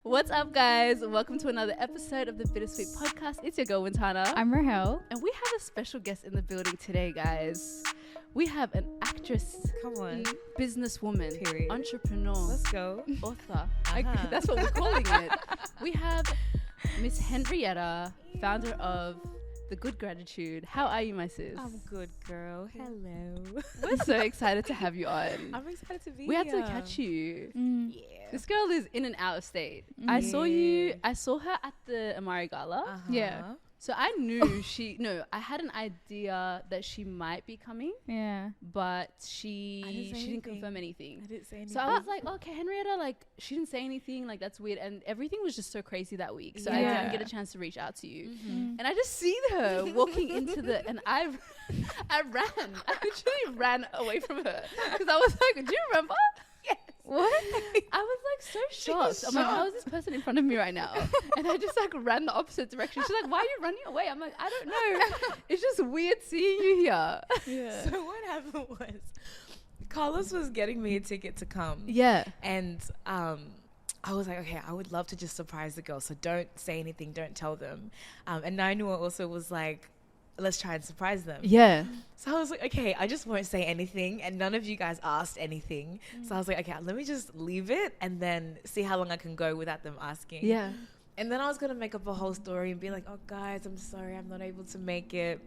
What's up, guys? Welcome to another episode of the Bittersweet Podcast. It's your girl, Wintana. I'm Rahel. And we have a special guest in the building today, guys. We have an actress, come on, businesswoman, period, entrepreneur, let's go, author. That's what we're calling it. We have Miss Henrietta, founder of The Good Gratitude. How are you, my sis? I'm good, girl. Hello. We're so excited to have you on. I'm excited to be We here. had to catch you. Yeah. This girl is in and out of state. Yeah. I saw her at the Amari Gala. Yeah. So I knew I had an idea that she might be coming, Yeah. but she didn't anything. confirm anything. I didn't say anything. So I was like, okay, Henrietta, like, she didn't say anything, like, that's weird. And everything was just so crazy that week. So I Yeah. didn't get a chance to reach out to you. Mm-hmm. And I just see her walking into and I ran. I literally ran away from her. Because I was like, do you remember? Yes. What? I was like so shocked. I'm like, how is this person in front of me right now? And I just like ran the opposite direction. She's like, why are you running away? I'm like, I don't know. It's just weird seeing you here. Yeah. So what happened was, Carlos was getting me a ticket to come. Yeah. And I was like, okay, I would love to just surprise the girls. So don't say anything. Don't tell them. And Nainua also was like, let's try and surprise them. Yeah. So I was like, okay, I just won't say anything. And none of you guys asked anything. So I was like, okay, let me just leave it and then see how long I can go without them asking. Yeah. And then I was going to make up a whole story and be like, oh, guys, I'm sorry, I'm not able to make it.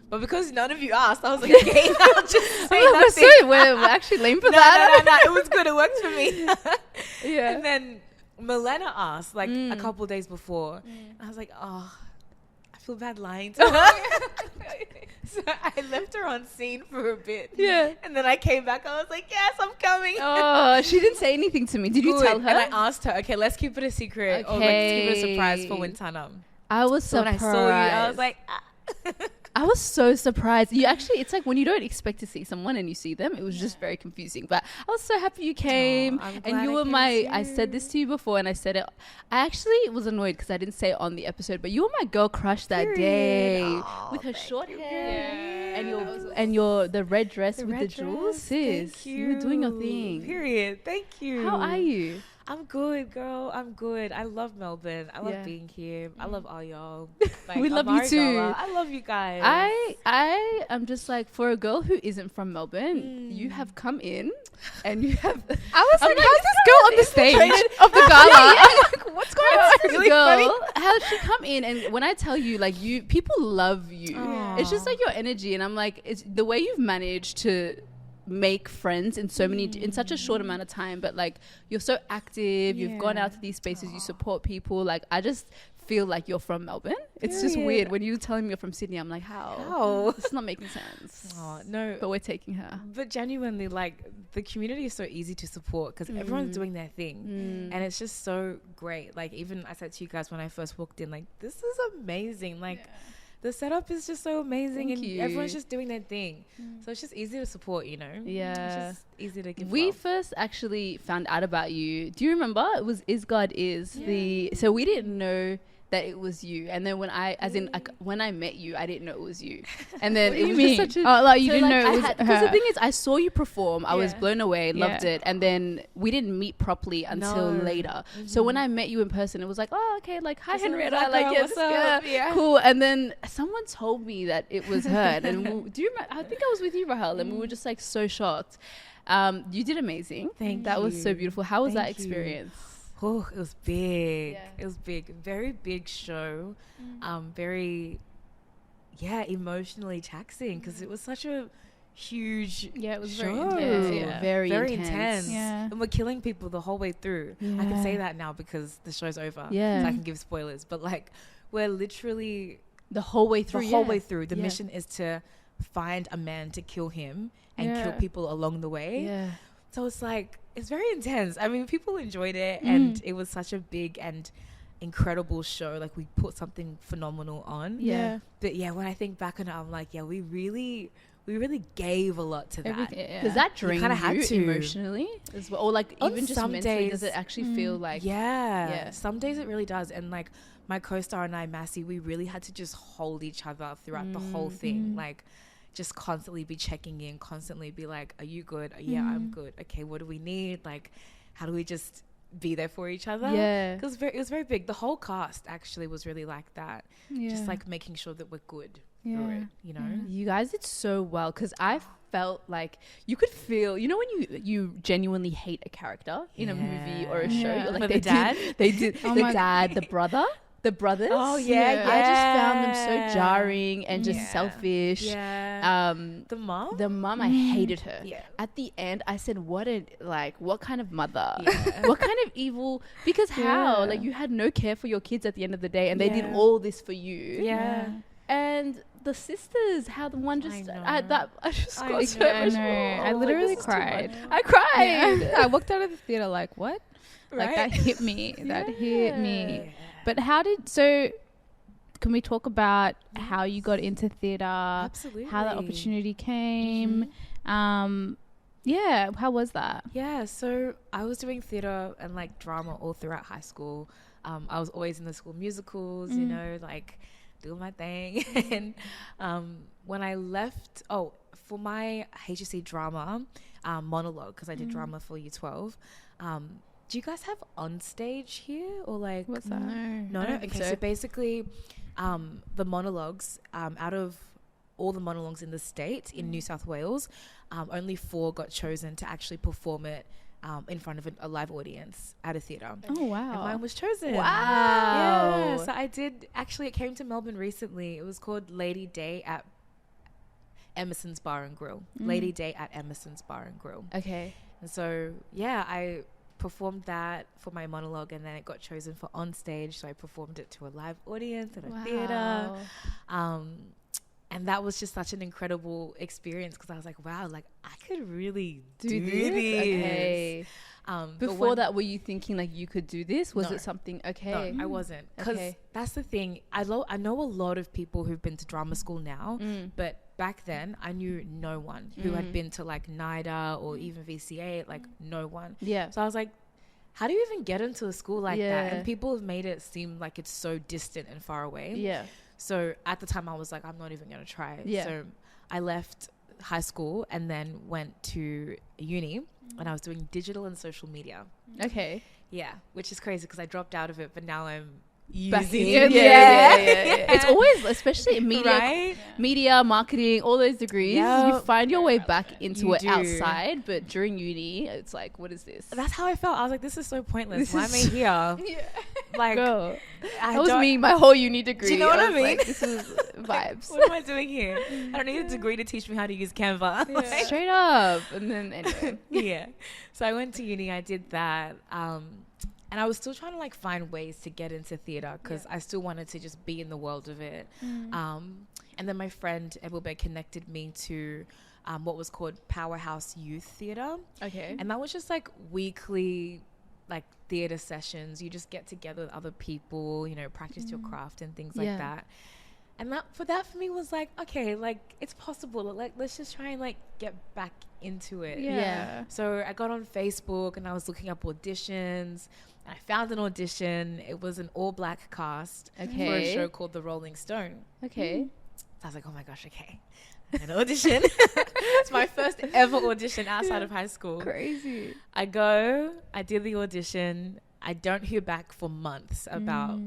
But because none of you asked, I was like, okay, I'll just say nothing. We're actually lame for No, that. no, it was good. It worked for me. Yeah. And then Milena asked, like, a couple of days before. And I was like, oh, I feel bad lying to her. So I left her on scene for a bit. Yeah. And then I came back. I was like, yes, I'm coming. Oh, she didn't say anything to me. Did you Good. tell her? And I asked her, okay, let's keep it a secret. Or let's keep it a surprise for Wintana. I was So surprised. when I saw you, I was like, ah. I was so surprised. You actually, it's like when you don't expect to see someone and you see them, it was just very confusing. But I was so happy you came. I'm And glad you I were came I too. said this to you before and I said it. I actually was annoyed because I didn't say it on the episode, but you were my girl crush that day. Aw, with her thank short you, hair girl. and your the red dress with the red jewels. dress. Sis, Thank you were doing your you. thing. Period. Thank you. How are you? I'm good, girl. I'm good. I love Melbourne. I love Yeah. being here. I love all y'all. We love you Amari too. Gala. I love you guys. I am just like, for a girl who isn't from Melbourne, you have come in and you have. I was I'm like, like, how's this girl on the stage of the gala? I'm like, what's going on? That's This really girl, how did she come in? And when I tell you, like, people love you. Aw. It's just like your energy, and I'm like, it's the way you've managed to make friends in so many in such a short amount of time, but like you're so active, you've gone out to these spaces, you support people. Like, I just feel like you're from Melbourne. It's just Period. weird when you were telling me you're from Sydney. I'm like, How? it's not making sense. Oh, no. But we're taking her. But genuinely, like, the community is so easy to support because everyone's doing their thing. And it's just so great. Like, even I said to you guys when I first walked in, like, this is amazing. Like, the setup is just so amazing. Thank and you. everyone's just doing their thing. So it's just easy to support, you know? Yeah. It's just easy to give We love. first actually found out about you. Do you remember? It was Is God Is the. So we didn't know that it was you, and then when when I met you, I didn't know it was you, and then What do it you was mean? just such a. Oh, like you so, didn't like, know it was because her. the thing is, I saw you perform. I was Yeah. blown away, loved Yeah. it, and then we didn't meet properly until No. later. So when I met you in person, it was like, oh, okay, like, hi, Just a Henrietta, black like, girl, yeah, what's this up? girl, Yeah. cool. And then someone told me that it was her, and do you remember? I think I was with you, Rahel, and we were just like so shocked. You did amazing. Thank that was so you. beautiful. How was that Thank you. experience? Oh, it was big. Yeah. It was big. Very big show. Very, emotionally taxing because it was such a huge Yeah, it was show. very intense. Yeah. Yeah. Very Very intense. intense. Yeah. And we're killing people the whole way through. I can Yeah. say that now because the show's over. Yeah. So I can give spoilers. But like, we're literally The whole way through. the whole yeah. way through. The Yeah. mission is to find a man to kill him and kill Yeah. people along the way. Yeah. So it's like, it's very intense. I mean, people enjoyed it and it was such a big and incredible show. Like, we put something phenomenal on. Yeah. But yeah, when I think back on it, I'm like, yeah, we really gave a lot to that. Everything. Does that drain kinda had you to. emotionally as well? Or like On even just some mentally, does days- it actually feel like Yeah. Some days it really does. And like, my co-star and I, Massey, we really had to just hold each other throughout the whole thing. Like, just constantly be checking in, constantly be like, are you good? Yeah, I'm good. Okay, what do we need? Like, how do we just be there for each other. Yeah. Because it was very big. The whole cast actually was really like that. Yeah. Just like making sure that we're good through Yeah. it, you know? You guys did so well because I felt like you could feel, you know, when you genuinely hate a character in a movie or a show. Yeah. You're like, With the dad? They did Oh the my- dad, the brothers. Oh, yeah, I just found them yeah. so jarring and just Yeah. selfish. Yeah. The mom? The mum, I hated her. Yeah. At the end, I said, what kind of mother? Yeah. What kind of evil? Because how? Yeah. Like, you had no care for your kids at the end of the day, and they did Yeah. all this for you. Yeah. And the sisters, how the one just, I just I got so know. much. I like, literally this is too much. cried. I cried. Yeah. I walked out of the theater like, what? Like, that Right? hit me. That hit me. Yeah. But can we talk about how you got into theater? Absolutely. How that opportunity came? Yeah, how was that? Yeah, so I was doing theatre and like drama all throughout high school. I was always in the school musicals, you know, like doing my thing. And when I left, for my HSC drama monologue, because I did drama for Year 12, do you guys have on stage here or like? What's that? No. I don't think Okay, so. so basically, the monologues out of all the monologues in the state in New South Wales, only 4 got chosen to actually perform it in front of a live audience at a theatre. Oh, wow. And mine was chosen. Wow. Yeah. So I did. Actually, it came to Melbourne recently. It was called Lady Day at Emerson's Bar and Grill. Lady Day at Emerson's Bar and Grill. Okay. And so, yeah, I performed that for my monologue, and then it got chosen for on stage. So I performed it to a live audience at a theatre. And that was just such an incredible experience because I was like, wow, like I could really do this. Okay. But Before when- that, were you thinking like you could do this? Was No. it something? Okay. No, I wasn't. Because Okay. that's the thing. I know a lot of people who've been to drama school now, but back then I knew no one who had been to like NIDA or even VCA, like no one. Yeah. So I was like, how do you even get into a school like Yeah. that? And people have made it seem like it's so distant and far away. Yeah. So at the time I was like, I'm not even going to try it. Yeah. So I left high school and then went to uni and I was doing digital and social media. Okay. Yeah, which is crazy because I dropped out of it, but now I'm Back using in. it. Yeah. It's always, especially in media, Right? media, marketing, all those degrees, you Yep. find your way back into You it do. outside. But during uni, it's like, what is this? That's how I felt. I was like, this is so pointless. This Why am I is- here? Like, Girl, I that was don't- me, my whole uni degree. Do you know what I was mean? like, this is vibes. What am I doing here? I don't need a degree to teach me how to use Canva. Like, Straight up. And then anyway. yeah. So I went to uni. I did that. And I was still trying to like find ways to get into theatre because I still wanted to just be in the world of it. And then my friend Ebelbe connected me to what was called Powerhouse Youth Theatre. Okay. And that was just like weekly like theatre sessions. You just get together with other people, you know, practice your craft and things like Yeah. that. And that for me was like, okay, like it's possible. Like let's just try and like get back into it. Yeah. So I got on Facebook and I was looking up auditions. And I found an audition. It was an all-black cast for a Okay. show called The Rolling Stone. Okay. So I was like, oh my gosh, okay. An audition. It's my first ever audition outside of high school. Crazy. I did the audition. I don't hear back for months about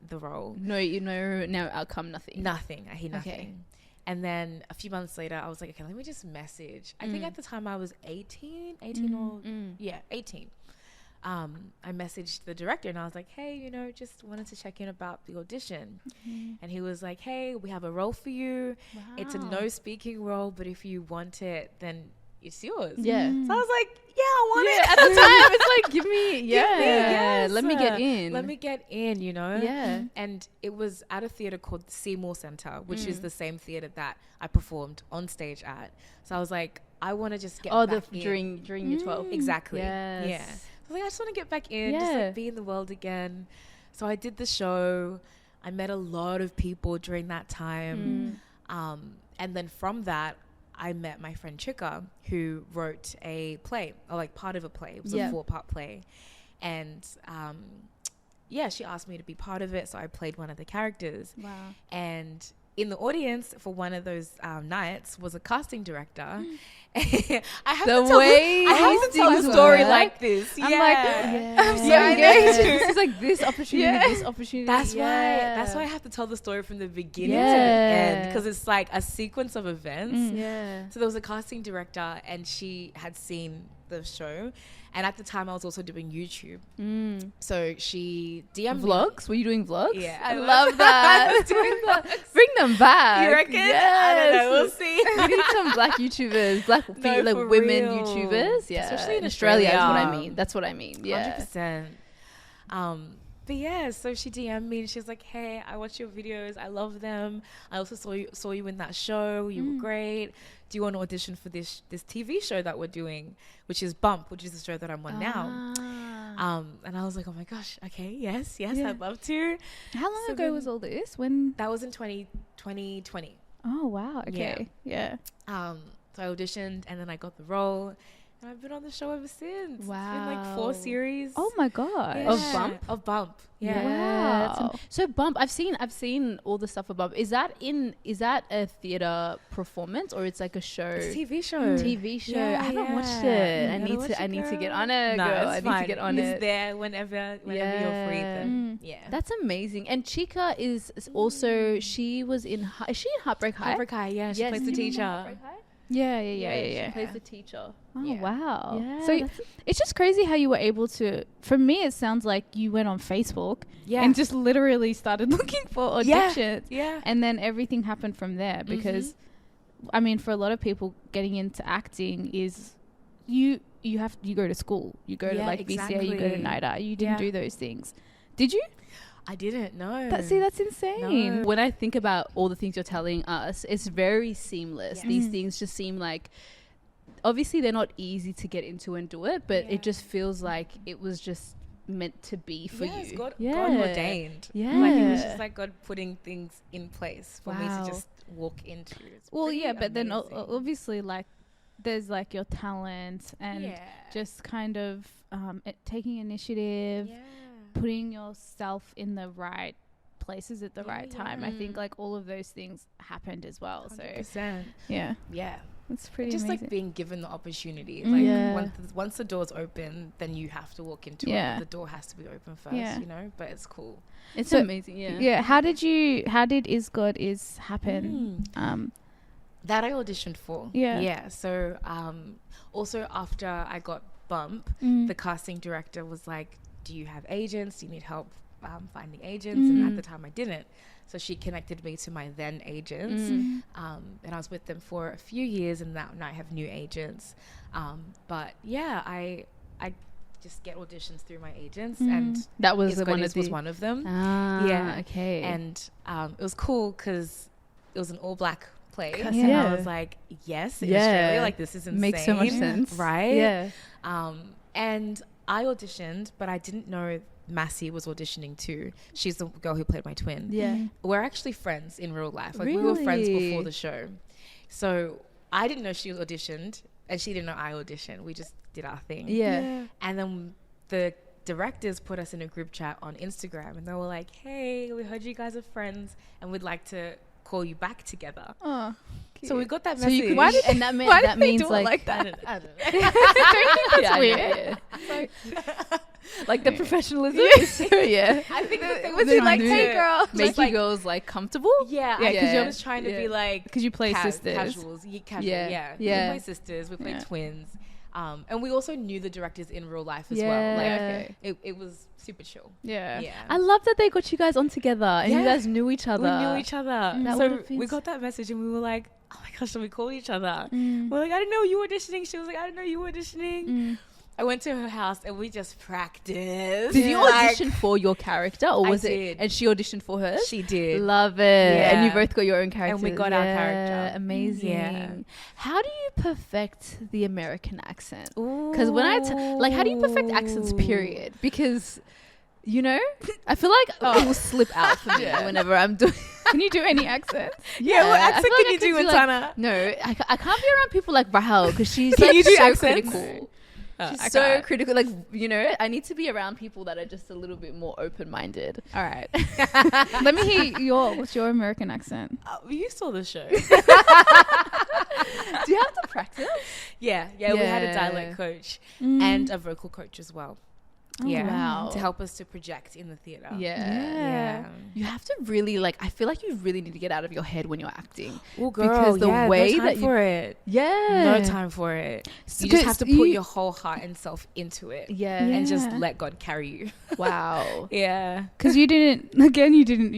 the role. No, no outcome, nothing. Nothing. I hear nothing. Okay. And then a few months later, I was like, okay, let me just message. I think at the time I was 18 or, 18. I messaged the director and I was like, hey, you know, just wanted to check in about the audition. And he was like, hey, we have a role for you. It's a no speaking role, but if you want it, then it's yours. Yeah. So I was like, yeah, I want it. At the time, it's like, give me, yes. let me get in. Let me get in, you know? Yeah. And it was at a theatre called Seymour Centre, which is the same theatre that I performed on stage at. So I was like, I want to just get back in. during year 12. Exactly. Yes. Yeah. I was like, I just want to get back in, just Yeah. like be in the world again. So I did the show. I met a lot of people during that time. And then from that, I met my friend Chika, who wrote a play, or like part of a play. It was a 4-part play. And she asked me to be part of it. So I played one of the characters. Wow. And in the audience for one of those nights was a casting director. I have to tell the story like this. I'm yeah. like, I'm so engaged. This is like this opportunity, this opportunity. That's why I have to tell the story from the beginning to the Yeah. end, because it's like a sequence of events. Yeah. So there was a casting director, and she had seen the show, and at the time I was also doing YouTube. So she DM'd me. Vlogs? Were you doing vlogs? Yeah, I love that. I was doing vlogs. Bring them back. You reckon? Yes. I don't know. We'll see. We need some black YouTubers, No, like for women real. YouTubers. Yeah, Especially in Australia is what I Australia. mean. That's what I mean. Yeah. 100%. But yeah, so she DM'd me and she was like, "Hey, I watch your videos. I love them. I also saw you in that show. You were great. Do you want to audition for this TV show that we're doing, which is Bump, which is the show that I'm on now?" And I was like, "Oh my gosh, okay, yes, Yeah. I'd love to." How long So ago then- was all this? When? That was in 2020. Oh wow. Okay. Yeah. So I auditioned and then I got the role. And I've been on the show ever since. It's been like 4 Wow. series. Oh my god. Yeah. Of Bump? Of Bump. Yeah. Wow. So Bump, I've seen all the stuff about. Is that a theater performance or it's like a show? It's a TV show. TV show. Yeah, I haven't watched yeah. it. You I gotta need watch to. I it, need to get girl. on it, No, girl. it's I need fine. to get on It's it. there whenever you're free. Then yeah. That's amazing. And Chica is also. She was in. Is she in Heartbreak High? Heartbreak High, yeah. She Yes. plays the Is she in teacher. Heartbreak High? Yeah. She plays the teacher. Oh Yeah. wow. Yeah, So that's- it's just crazy how you were able to. For me, it sounds like you went on Facebook Yeah. and just literally started looking for Yeah. auditions, Yeah. and then everything happened from there. Because, I mean, for a lot of people, getting into acting is you go to school, you go to Yeah, like BCA, you go to exactly. NIDA. You didn't Yeah. do those things, did you? I didn't know. That's insane. No. When I think about all the things you're telling us, it's very seamless. Yeah. These things just seem like, obviously they're not easy to get into and do it, but Yeah. it just feels like it was just meant to be for It's you. God Yeah. ordained. Yeah. Like it was just like God putting things in place for me Wow. to just walk into. It's Well, pretty yeah, but then amazing. obviously, like, there's like your talent and Yeah. just kind of taking initiative, Yeah. putting yourself in the right places at the Yeah, right time. yeah. I think like all of those things happened as well. So 100%. yeah, Yeah. it's pretty Just amazing. like being given the opportunity. Mm. Like Yeah. once the door's open, then you have to walk into Yeah. it. The door has to be open first, Yeah. you know? But it's cool. It's So- amazing, yeah. yeah. How did Is God Is happen? That I auditioned for. Yeah. Yeah. So also after I got Bump, Mm. the casting director was like, "Do you have agents? Do you need help finding agents?" And at the time I didn't. So she connected me to my then agents. And I was with them for a few years, and now I have new agents. But yeah, I just get auditions through my agents, and That was Is the God one Is of the was one of them. Ah, Yeah. okay. And it was cool because it was an all-black place, and Yeah. I was like, yes, in Yeah. Australia, like this is insane. Makes so much sense. Right? Yeah. And I auditioned, but I didn't know Massey was auditioning too. She's the girl who played my twin. Yeah. We're actually friends in real life. Like we were friends Really? before the show. So I didn't know she auditioned, and she didn't know I auditioned. We just did our thing. Yeah. And then the directors put us in a group chat on Instagram, and they were like, "Hey, we heard you guys are friends, and we'd like to call you back together." Oh, So we got that So message. you could, and that, why did that they means do it like, like that? I don't know. That's weird. Like the professionalism. is so, yeah. I think that Was they he like, wanted "Hey, to girl," Make just you like, girls like comfortable. yeah, Yeah, because 'cause I you're- was trying to yeah. be like Because you play sisters. casuals, casual, Yeah, yeah. yeah. We play sisters, we play Yeah. twins, and we also knew the directors in real life as Yeah. well. Like Okay. it was super chill. Yeah. Yeah. I love that they got you guys on together and you Yeah. guys knew each other. We knew each other. That So would've been we got that message and we were like, "Oh my gosh, should we call each other?" Mm. We're like, "I didn't know you were auditioning." She was like, "I didn't know you were auditioning." Mm. I went to her house and we just practiced. Did you Like, audition for your character or I was it? did. And she auditioned for hers? She did. Love it. And you Yeah. both got your own character. we got our character. Amazing. Yeah. How do you perfect the American accent? Because when how do you perfect accents, period? Because, you know, I feel like it will slip out for me whenever I'm doing. Can you do any accents? Yeah, what I accent feel like can I you could do, like- Tana? No, I can't be around people like Rahel because she's Can like you do so accents? critical. She's so critical. Like, you know, I need to be around people that are just a little bit more open-minded. All right. Let me hear what's your American accent? You saw the show. Do you have to practice? Yeah. We had a dialect coach and a vocal coach as well. Oh, wow. To help us to project in the theater. Yeah. You have to really, like, I feel like you really need to get out of your head when you're acting. Well, girl, because the way no time for it. Yeah. No time for it. You just have to put your whole heart and self into it. Yeah. And just let God carry you. Wow. Yeah. Because you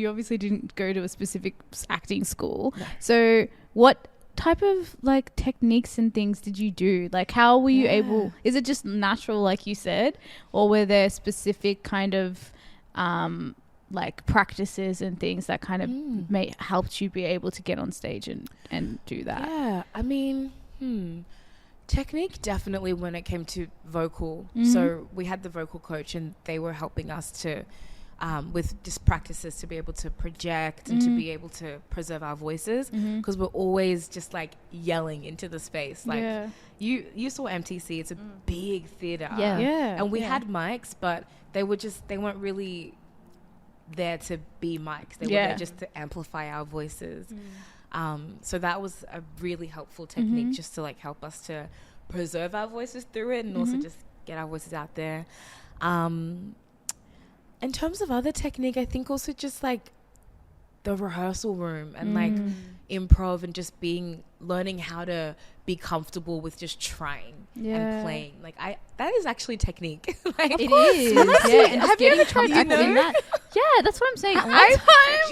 obviously didn't go to a specific acting school. No. So what type of like techniques and things did you do? Like, how were you able, is it just natural like you said, or were there specific kind of like practices and things that kind of helped you be able to get on stage and do that? Yeah, I mean, technique definitely when it came to vocal. So we had the vocal coach and they were helping us to with just practices to be able to project and to be able to preserve our voices, because we're always just like yelling into the space. Like you saw MTC, it's a big theater. And we had mics, but they weren't really there to be mics. They were there just to amplify our voices. So that was a really helpful technique just to like help us to preserve our voices through it and also just get our voices out there. In terms of other technique, I think also just like the rehearsal room and like improv and just learning how to be comfortable with just trying and playing. Like that is actually technique. Like, it is. Yeah, and just getting comfortable in that. Yeah, that's what I'm saying. Oh my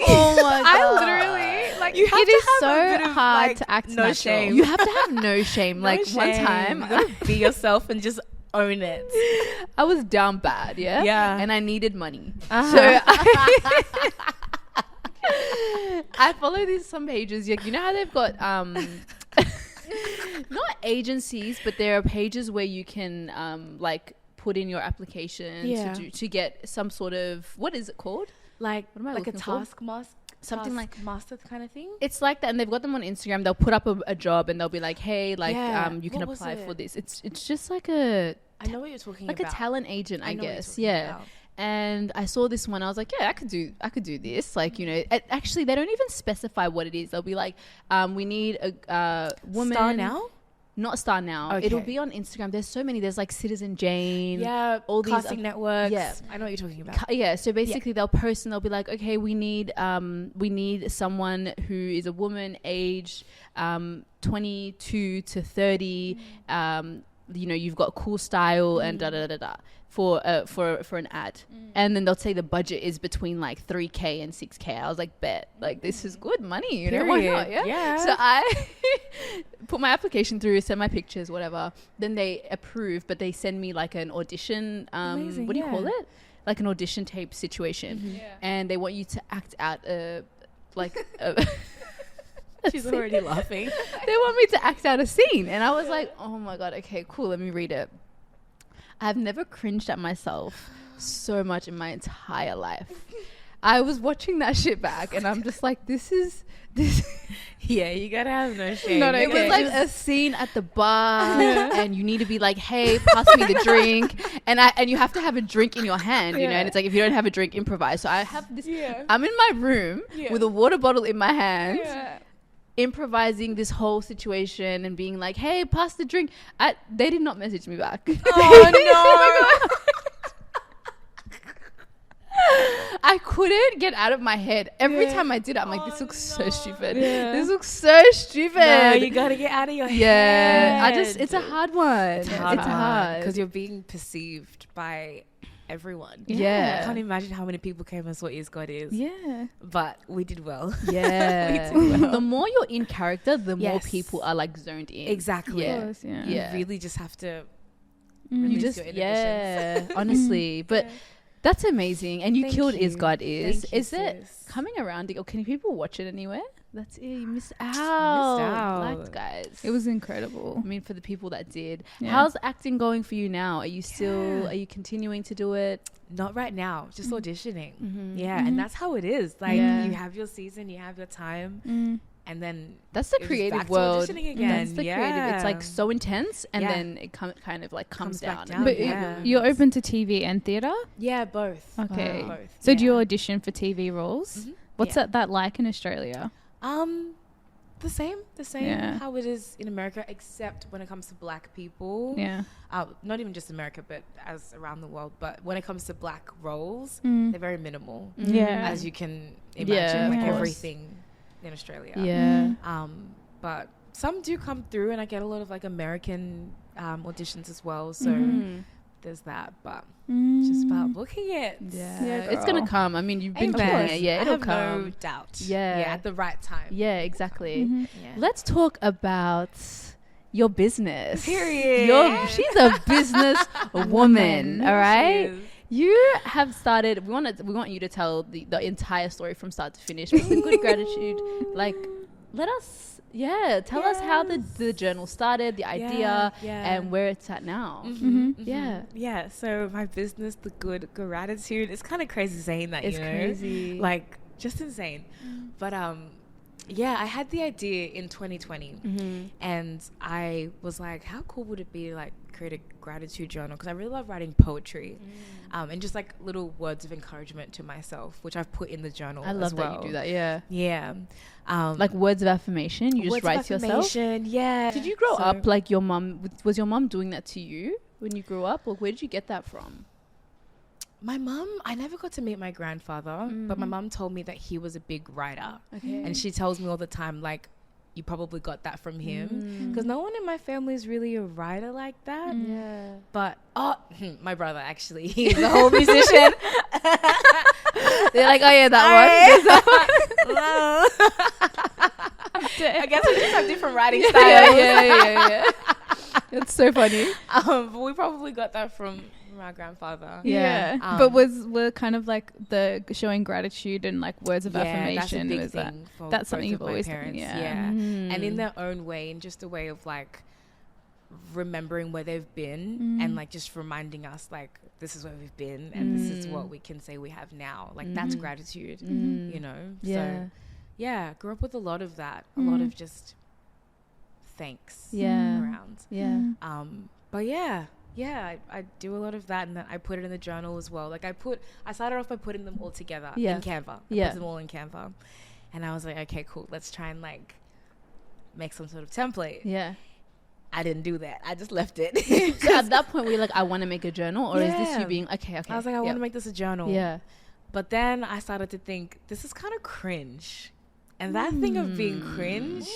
god. I literally like you have it to is have so a bit of, hard like, to act no natural. shame. You have to have no shame. Like one time you gotta be yourself and just own it. I was down bad, Yeah. and I needed money. Uh-huh. So I follow some pages. You know how they've got not agencies, but there are pages where you can like put in your application to get some sort of, what is it called? Like What am I like a looking for? taskmaster, Something like master kind of thing. It's like that, and they've got them on Instagram. They'll put up a job, and they'll be like, "Hey, like, you can What was apply it? for this." It's just like a I know what you're talking like about. a talent agent, I know what you're guess. talking Yeah. about. And I saw this one. I was like, yeah, I could do this. Like, you know, actually, they don't even specify what it is. They'll be like, we need a woman. Star Now? Not Star Now. Okay. It'll be on Instagram. There's so many. There's like Citizen Jane. Yeah, all these casting networks. Yeah. I know what you're talking about. Yeah, so basically they'll post and they'll be like, okay, we need someone who is a woman aged 22 to 30. You know, you've got cool style and da da da da for an ad. And then they'll say the budget is between like 3K and 6K. I was like, bet, like this is good money, you know, why not? Yeah. So I put my application through, send my pictures, whatever. Then they approve, but they send me like an audition. Amazing, what do you call it? Like an audition tape situation. And they want you to act out She's already laughing. They want me to act out a scene. And I was like, oh my God, okay, cool. Let me read it. I've never cringed at myself so much in my entire life. I was watching that shit back and I'm just like, this. Yeah, you gotta have no shame. It was like a scene at the bar and you need to be like, hey, pass me the drink. And you have to have a drink in your hand, you know, and it's like, if you don't have a drink, improvise. So I have this, I'm in my room with a water bottle in my hand. Improvising this whole situation and being like, hey, pass the drink. They did not message me back. Oh no. I couldn't get out of my head. Every time I did it, I'm like, this looks so stupid. Yeah. This looks so stupid. No, you gotta get out of your head. It's a hard one. It's hard. Because you're being perceived by everyone. Yeah. I can't imagine how many people came and saw Is God Is. Yeah. But we did well. Yeah. We did well. The more you're in character, the more Yes. people are like zoned in. Exactly. Yeah. Of course, yeah. Yeah. You really just have to You release just, your inhibitions. honestly. But that's amazing. And you Thank killed you. Is God Is. Thank you, Is it sis. coming around? Or can people watch it anywhere? That's it. You missed out. out. Like, guys. It was incredible. I mean, for the people that did. Yeah. How's acting going for you now? Are you still, are you continuing to do it? Not right now, just auditioning. Mm-hmm. Yeah, and that's how it is. Like, Yeah. you have your season, you have your time, and then that's the it was creative back to world. auditioning again. That's the creative. It's like so intense, and Yeah. then it kind of like comes back down. down. But Yeah. you're open to TV and theatre? Yeah, both. Okay. Wow. Both. So yeah. do you audition for TV roles? Mhm. What's Yeah. that like in Australia? The same Yeah. how it is in America, except when it comes to black people. Yeah. Not even just America, but as around the world. But when it comes to black roles, Mm. they're very minimal, Yeah. as you can Yeah, imagine, of like course. everything in Australia. Yeah. But some do come through, and I get a lot of like American auditions as well. So Mhm. there's that, but Mm. it's just about booking it. Yeah, it's gonna girl. come. I mean, you've been Amen. killing it. Yeah, I it'll have come. no doubt. Yeah. At the right time. Yeah, exactly. Mhm. Yeah. Let's talk about your business. Period. She's a business woman. All right. She is. You have started. We want you to tell the entire story from start to finish with the good gratitude. Like, let us. Yeah, tell us how the journal started, the idea, yeah. and where it's at now. Mhm. Yeah. Yeah. So my business, the good gratitude, it's kind of crazy saying that. It's you know? crazy. Like just insane. But yeah, I had the idea in 2020, and I was like, how cool would it be to like create a gratitude journal? Because I really love writing poetry, and just like little words of encouragement to myself, which I've put in the journal. I love as well. that you do that. Yeah. Yeah. Like words of affirmation. You just words write of to yourself. affirmation, yeah. Did you grow So- up like your mom? Was your mom doing that to you when you grew up, or where did you get that from? My mum, I never got to meet my grandfather, but my mum told me that he was a big writer. Okay. And she tells me all the time, like, you probably got that from him. Because no one in my family is really a writer like that. Yeah. But, my brother, actually, he's a whole musician. They're like, oh yeah, that I guess we just have different writing one. styles. yeah. It's so funny. But we probably got that from our grandfather. Yeah. But were kind of like the showing gratitude and like words of That's a affirmation big was that thing for that's both something of you've my always done, parents. yeah. And in their own way, and just a way of like remembering where they've been and like just reminding us like this is where we've been and this is what we can say we have now. Like that's gratitude, you know? Yeah. So yeah, grew up with a lot of that. A lot of just thanks Yeah. around. Yeah. But yeah, I do a lot of that, and then I put it in the journal as well. Like I started off by putting them all together in Canva. I put them all in Canva, and I was like, okay, cool. Let's try and like make some sort of template. Yeah. I didn't do that. I just left it. So at that point, we're like, I want to make a journal, or is this Yeah. you being okay? I was like, I want to make this a journal. Yeah. But then I started to think this is kind of cringe, and that thing of being cringe,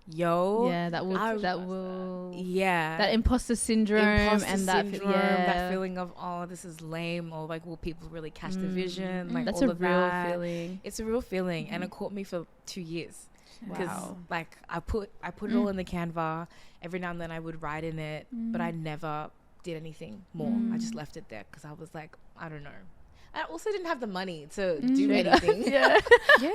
yo, Yeah. That will. I- That will. yeah, That imposter syndrome imposter and that. syndrome, Yeah. that feeling of this is lame, or like will people really catch the vision? Like That's all a of real that. feeling. It's a real feeling, and it caught me for 2 years because Wow. like I put it all in the Canva. Every now and then I would write in it, but I never did anything more. I just left it there because I was like, I don't know. I also didn't have the money to do anything. Yeah.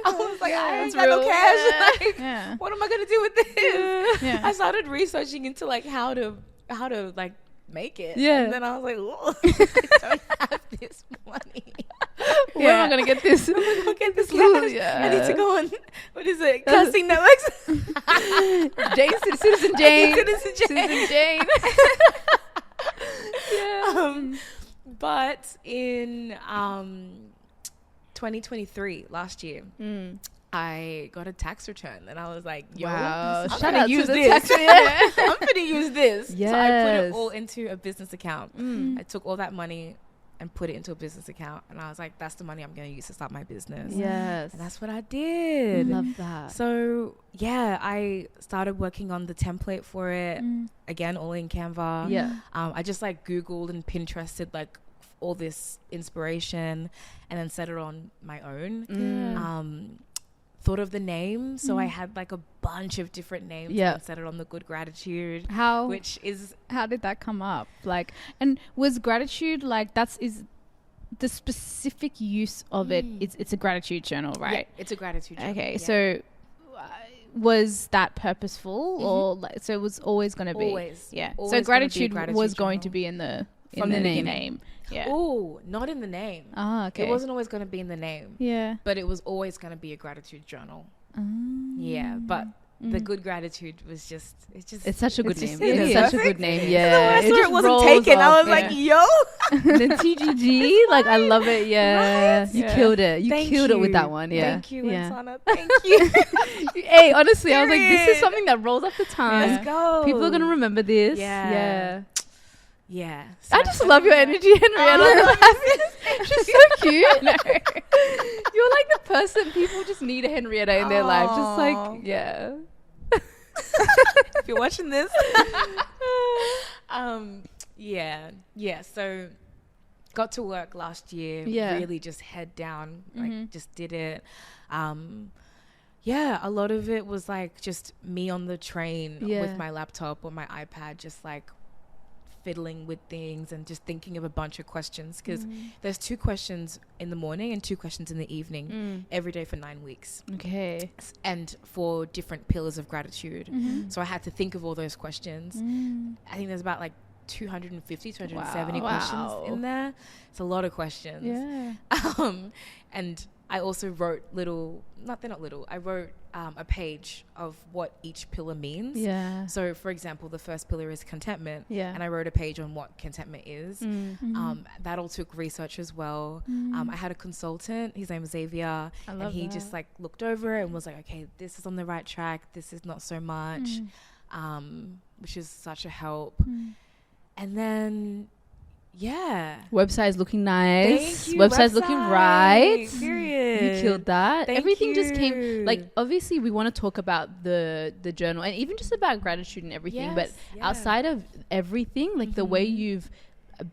I was like, I ain't that's got no real. cash. Like, Yeah. what am I gonna do with this? Yeah. I started researching into like how to like make it. Yeah. And then I was like, I don't have this money. Where am I gonna get this? Look at this Little- cash. yeah. I need to go on. What is it? Casting networks. Citizen Jane. Citizen Jane. Citizen Jane. Yeah. But in 2023, last year, I got a tax return, and I was like, "Yo, Wow. I'm Shout gonna out to use the this. tax- yeah. I'm gonna use this." So I put it Yes. all into a business account. I took all that money and put it into a business account, and I was like, "That's the money I'm gonna use to start my business." Yes. And that's what I did. Love that. So yeah, I started working on the template for it. Again, all in Canva. Yeah. I just like Googled and Pinterested like all this inspiration, and then set it on my own. Thought of the name, so I had like a bunch of different names. Yeah. And set it on the good gratitude, How which is how did that come up? Like, and was gratitude like is the specific use of it? It's a gratitude journal, right? yeah, it's a gratitude journal. Okay, Yeah. so was that purposeful, or like, so it was always going to be? Always. Yeah. Always So gonna be a gratitude gratitude was going to journal. be in the From the name. beginning. Yeah. Oh, not in the name. Ah, okay. It wasn't always going to be in the name, Yeah. but it was always going to be a gratitude journal. Yeah, but the good gratitude was it's such a good name. just- It's yeah. such a good name. Yeah. I saw it wasn't rolls taken. I off, was like, yo. the TGG, like I love it. Yeah, Right? you Yeah. killed it. You Thank killed it with you. that one. Yeah, Thank you, yeah. Lantana. Thank you. Hey, honestly, I was like, this is Period. something that rolls off the tongue. Let's go. People are gonna remember this. Yeah. Yeah. Yeah. I just love your energy, Henrietta. She's so cute. No. You're like the person people just need a Henrietta in their life. Just Aw. like, yeah. If you're watching this. Yeah. So got to work last year. Yeah. Really just head down. Like just did it. Yeah, a lot of it was like just me on the train Yeah. with my laptop or my iPad, just like fiddling with things and just thinking of a bunch of questions, because there's 2 questions in the morning and 2 questions in the evening every day for 9 weeks, Okay. and for different pillars of gratitude. So I had to think of all those questions. I think there's about like 250, 270 Wow. questions in there. It's a lot of questions. Yeah. And I also wrote I wrote a page of what each pillar means. Yeah. So, for example, the first pillar is contentment. Yeah. And I wrote a page on what contentment is. That all took research as well. I had a consultant. His name is Xavier. I love And he that. just like looked over it and was like, okay, this is on the right track. This is not so much, which is such a help. And then, yeah. Website's looking nice. Thank you, Website's looking right. Period. You killed that. Thank Everything just came, you. like, obviously we want to talk about the journal and even just about gratitude and everything, but Yes, yeah. outside of everything, like the way you've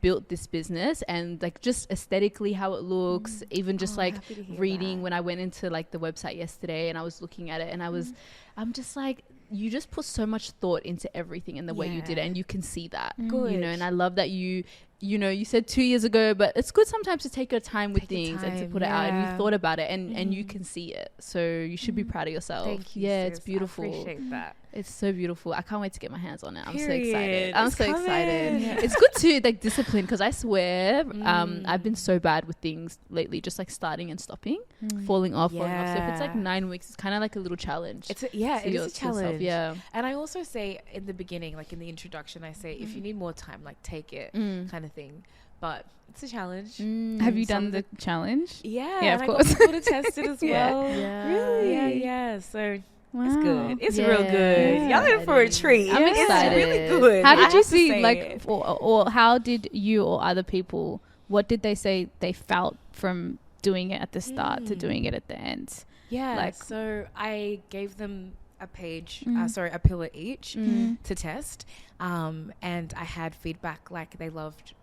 built this business and like just aesthetically how it looks, even just Oh, like happy to hear reading that. when I went into like the website yesterday and I was looking at it and I'm just like, you just put so much thought into everything in the way you did it, Yeah. and you can see that. Good. You know, and I love that you know, you said 2 years ago, but it's good sometimes to take your time with Take your things and to time, put it out, and you yeah. thought about it, and you can see it. So you should be proud of yourself. Thank you. Yeah, it's sis. beautiful. I appreciate that. It's so beautiful. I can't wait to get my hands on it. I'm so Period. excited. I'm It's so excited. coming. It's good to like discipline, because I swear I've been so bad with things lately, just like starting and stopping, falling off. So if it's like Yeah. 9 weeks, it's kind of like a little challenge. It is to a yourself. challenge. Yeah. And I also say in the beginning, like in the introduction, I say if you need more time, like take it, kind of thing. But it's a challenge. Have you done the challenge? Yeah, Yeah, and of I course. got people to test it as Yeah. well. Yeah. Really? Yeah. So it's good. It's Yeah. real good. Y'all in for a treat. I'm It's excited. really good. How I did have you to see, say like, it. or how did you or other people, what did they say they felt from doing it at the start to doing it at the end? Yeah, like- so I gave them a page, Mm. a pillar each to test, and I had feedback like they loved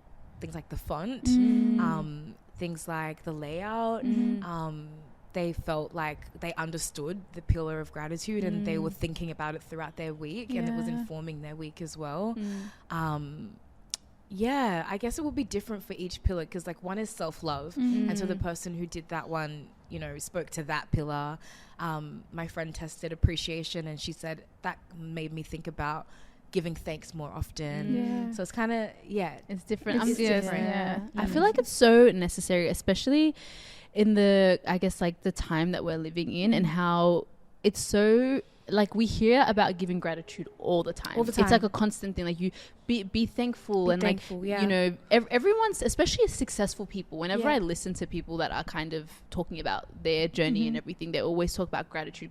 things like the font, things like the layout. They felt like they understood the pillar of gratitude and they were thinking about it throughout their week, and it was Yeah. informing their week as well. Yeah, I guess it will be different for each pillar, because like one is self-love, and so the person who did that one, you know, spoke to that pillar. My friend tested appreciation, and she said that made me think about giving thanks more often. Yeah. So it's kind of It's different. It's I'm different, yeah. yeah. I feel like it's so necessary, especially in the, I guess, like the time that we're living in, and how it's so, like, we hear about giving gratitude all the time. All the It's time. like a constant thing. Like, you be thankful, and thankful, like, yeah. you know, everyone's, especially successful people, whenever Yeah. I listen to people that are kind of talking about their journey and everything, they always talk about gratitude.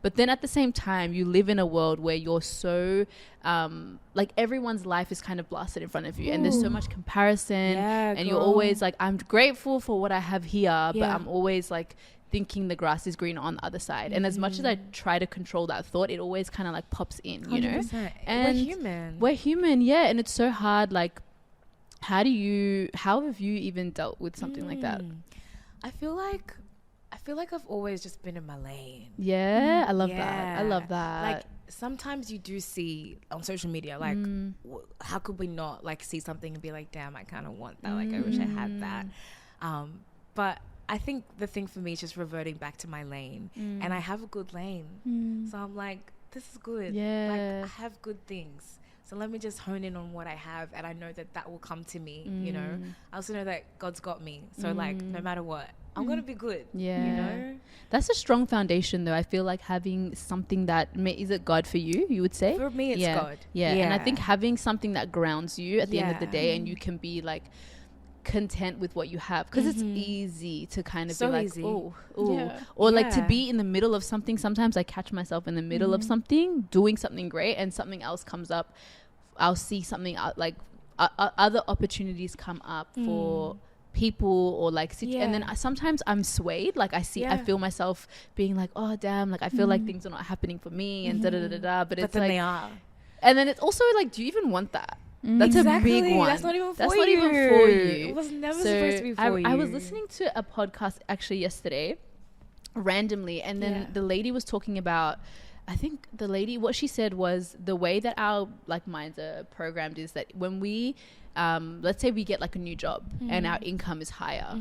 But then at the same time, you live in a world where you're so, like, everyone's life is kind of blasted in front of you, and there's so much comparison, Yeah, and you're girl. always like, I'm grateful for what I have here, but Yeah. I'm always like thinking the grass is greener on the other side. And as much as I try to control that thought, it always kind of like pops in, you know. 100%. And we're human. Yeah, and it's so hard. Like, how have you even dealt with something like that? I feel like I've always just been in my lane. Yeah, I love that. I Yeah. love that. Like, sometimes you do see on social media, like, how could we not like see something and be like, damn, I kind of want that. Like, I wish I had that. But I think the thing for me is just reverting back to my lane, and I have a good lane. So I'm like, this is good. Yeah. Like, I have good things. So let me just hone in on what I have, and I know that will come to me, you know. I also know that God's got me. So like, no matter what, I'm gonna be good. Yeah. You know, That's a strong foundation, though. I feel like having something that is it God for you? You would say for me, it's yeah. God. Yeah. And I think having something that grounds you at the end of the Yeah. day, and you can be like content with what you have, because it's easy to kind of be like, easy. oh, Yeah. or like to Yeah. be in the middle of something. Sometimes I catch myself in the middle of something, doing something great, and something else comes up. I'll see something like other opportunities come up for people, or like and then sometimes I'm swayed, like I feel myself being like, oh damn, like I feel like things are not happening for me, and but it's then like they are. and then it's also like, do you even want that? That's a big one. That's not even for Not you. even for you. It was never So supposed to be for you. I was listening to a podcast actually yesterday, randomly, and then the lady was talking about, I think the lady, what she said was, the way that our like minds are programmed is that when we let's say we get like a new job and our income is higher,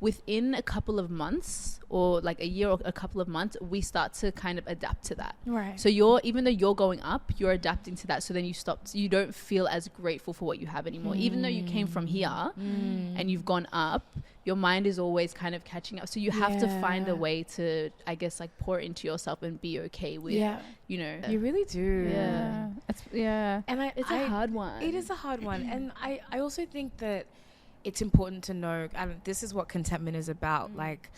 within a couple of months, or like a year or a couple of months, we start to kind of adapt to that. Right. So even though you're going up, you're adapting to that. So then you don't feel as grateful for what you have anymore. Even though you came from here and you've gone up, your mind is always kind of catching up. So you have to find a way to, I guess, like pour into yourself and be okay with, you know. You really do. Yeah. And It's a hard one. It is a hard one. And I also think that it's important to know, and this is what contentment is about, like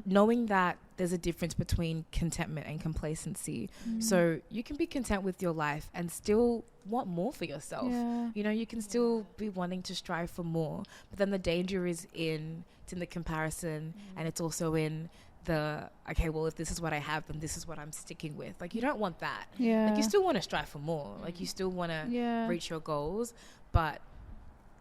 knowing that there's a difference between contentment and complacency. So you can be content with your life and still want more for yourself. You know, you can still be wanting to strive for more, but then the danger is it's in the comparison, and it's also in the, okay, well, if this is what I have, then this is what I'm sticking with. Like, you don't want that. Like, you still want to strive for more. Like, you still want to reach your goals, but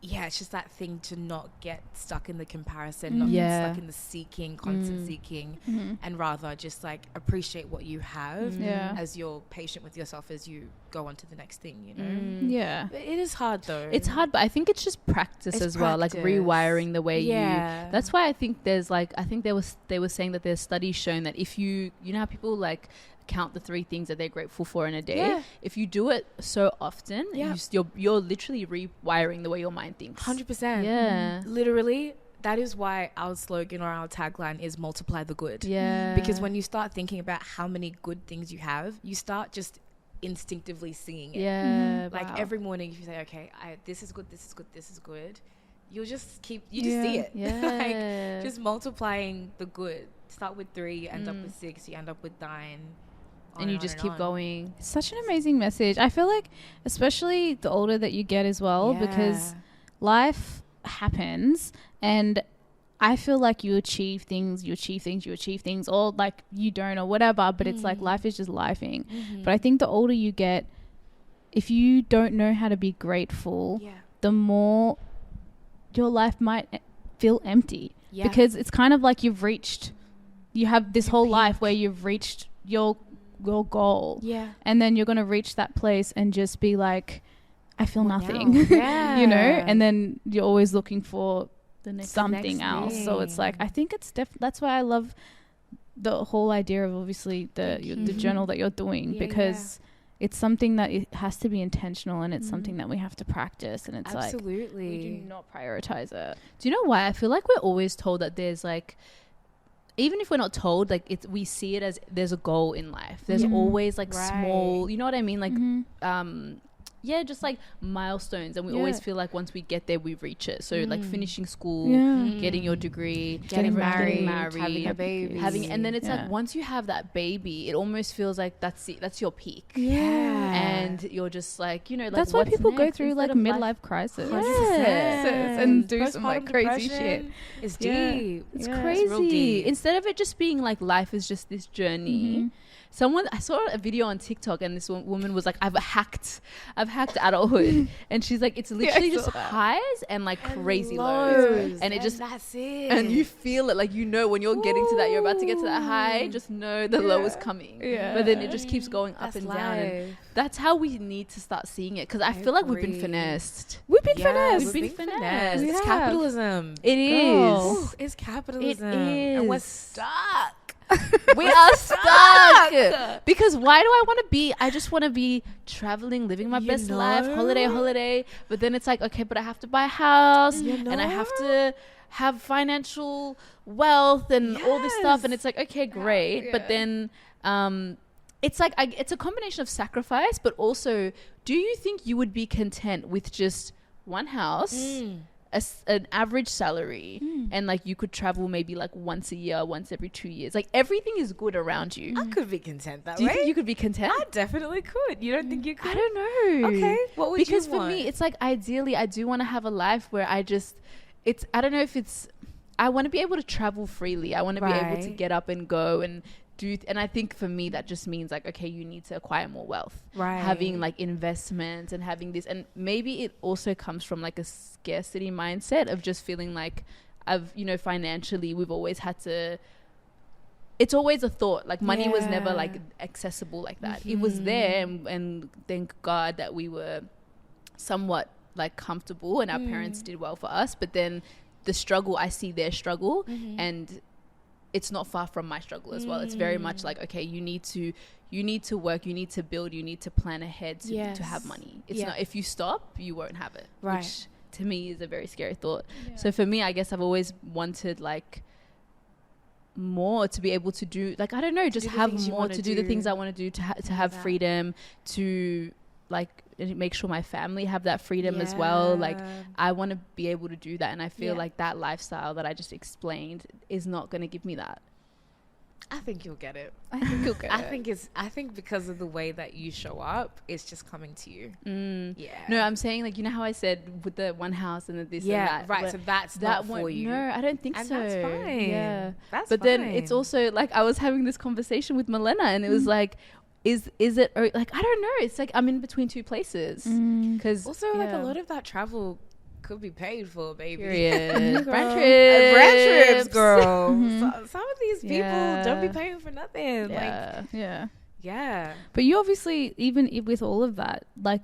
it's just that thing to not get stuck in the comparison, not get stuck in the seeking, constant seeking, and rather just like appreciate what you have as you're patient with yourself as you go on to the next thing, you know? But it is hard though. It's hard, but I think it's just practice as well, like rewiring the way you. That's why I think there's like, I think they were saying that there's studies shown that if you know how people like count the 3 things that they're grateful for in a day, if you do it so often, you're literally rewiring the way your mind thinks. 100%. Literally, that is why our slogan or our tagline is multiply the good. Because when you start thinking about how many good things you have, you start just instinctively seeing it. Like every morning, if you say, okay, this is good, this is good, this is good, you'll just keep, you just see it. Like just multiplying the good. Start with 3, you end up with 6, you end up with 9. And you just keep going. It's such an amazing message. I feel like, especially the older that you get as well, because life happens, and I feel like you achieve things, or like you don't, or whatever, but it's like life is just lifing. But I think the older you get, if you don't know how to be grateful, the more your life might feel empty. Because it's kind of like you have this whole life where you've reached your goal, and then you're going to reach that place and just be like, I feel nothing. You know, and then you're always looking for something else. So it's like, I think it's that's why I love the whole idea of obviously the journal that you're doing, because it's something that it has to be intentional, and it's something that we have to practice, and it's like we do not prioritize it. Do you know why? I feel like we're always told that there's like, even if we're not told, like we see it as there's a goal in life. There's always like small, you know what I mean? Like, just like milestones, and we always feel like once we get there, we reach it. So like finishing school, getting your degree, getting married, having a baby, and then it's like once you have that baby, it almost feels like that's your peak. And you're just like, you know, like, that's why people go through like midlife crisis and do some like crazy shit. It's deep. It's crazy. It's real deep. Instead of it just being like life is just this journey. I saw a video on TikTok, and this woman was like, I've hacked adulthood. And she's like, it's literally just highs and like crazy lows. And it just, that's it. And you feel it, like, you know, when you're getting to that, you're about to get to that high, just know the low is coming. But then it just keeps going up and down. And that's how we need to start seeing it. Because I feel like we've been finessed. We've been finessed. It's capitalism. It is. It's capitalism. It is. And we're stuck. We are stuck. Because why do I just want to be traveling, living my best life, holiday. But then it's like, okay, but I have to buy a house, and I have to have financial wealth and all this stuff, and it's like, okay, great, but then it's like it's a combination of sacrifice, but also, do you think you would be content with just one house, an average salary, and like you could travel maybe like once a year, once every 2 years? Like everything is good around you. I could be content that Do you way. think you could be content? I definitely could. You don't think you could? I don't know. Okay, what would you because for want? me, it's like ideally, I do want to have a life where I don't know if it's, I want to be able to travel freely. I want to be able to get up and go and do, and I think for me that just means like, okay, you need to acquire more wealth, having like investments and having this, and maybe it also comes from like a scarcity mindset of just feeling like financially we've always had to, it's always a thought, like money was never like accessible like that. It was there, and thank God that we were somewhat like comfortable and our parents did well for us, but then the struggle, I see their struggle, and it's not far from my struggle as well. It's very much like, okay, you need to work, you need to build, you need to plan ahead to have money. It's not, if you stop, you won't have it, which to me is a very scary thought. So for me, I guess I've always wanted like more, to be able to do, like, I don't know, just have more, to do the things I want to do, to have freedom, to like make sure my family have that freedom as well. Like I want to be able to do that, and I feel like that lifestyle that I just explained is not going to give me that. I think you'll get it. I think you'll get it. I think because of the way that you show up, it's just coming to you. No, I'm saying, like, you know how I said with the one house and the this and that, right, so that's that not for you. No, I don't think and so. That's fine. That's but fine. Then it's also like, I was having this conversation with Milena, and it was like, is it like, I don't know, it's like I'm in between two places, because also like a lot of that travel could be paid for, baby. Brand Brand trips, girl. Some of these people don't be paying for nothing. But you obviously, even with all of that, like,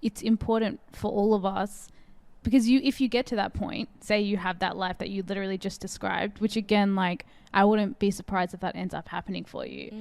it's important for all of us, because if you get to that point, say you have that life that you literally just described, which again, like, I wouldn't be surprised if that ends up happening for you,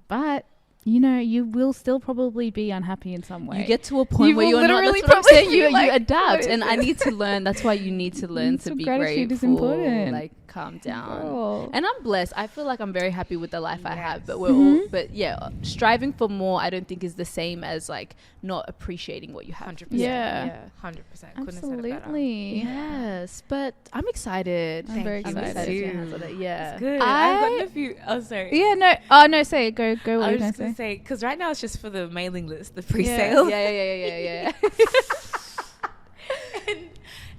but you know, you will still probably be unhappy in some way. You get to a point where you're not. That's what I'm saying. You adapt, and I need to learn. That's why you need to learn to be grateful. Is important. Like, calm down. Girl. And I'm blessed. I feel like I'm very happy with the life I have. But we're all. But yeah, striving for more, I don't think is the same as like not appreciating what you have. 100%. Yeah. 100%. Absolutely. Yes, but I'm excited. I'm very excited. Yeah. It's good. I've gotten a few. Oh, sorry. Yeah. No. Oh no. Say it. Go. What I are was you just gonna say, because right now it's just for the mailing list, the pre-sale. Yeah.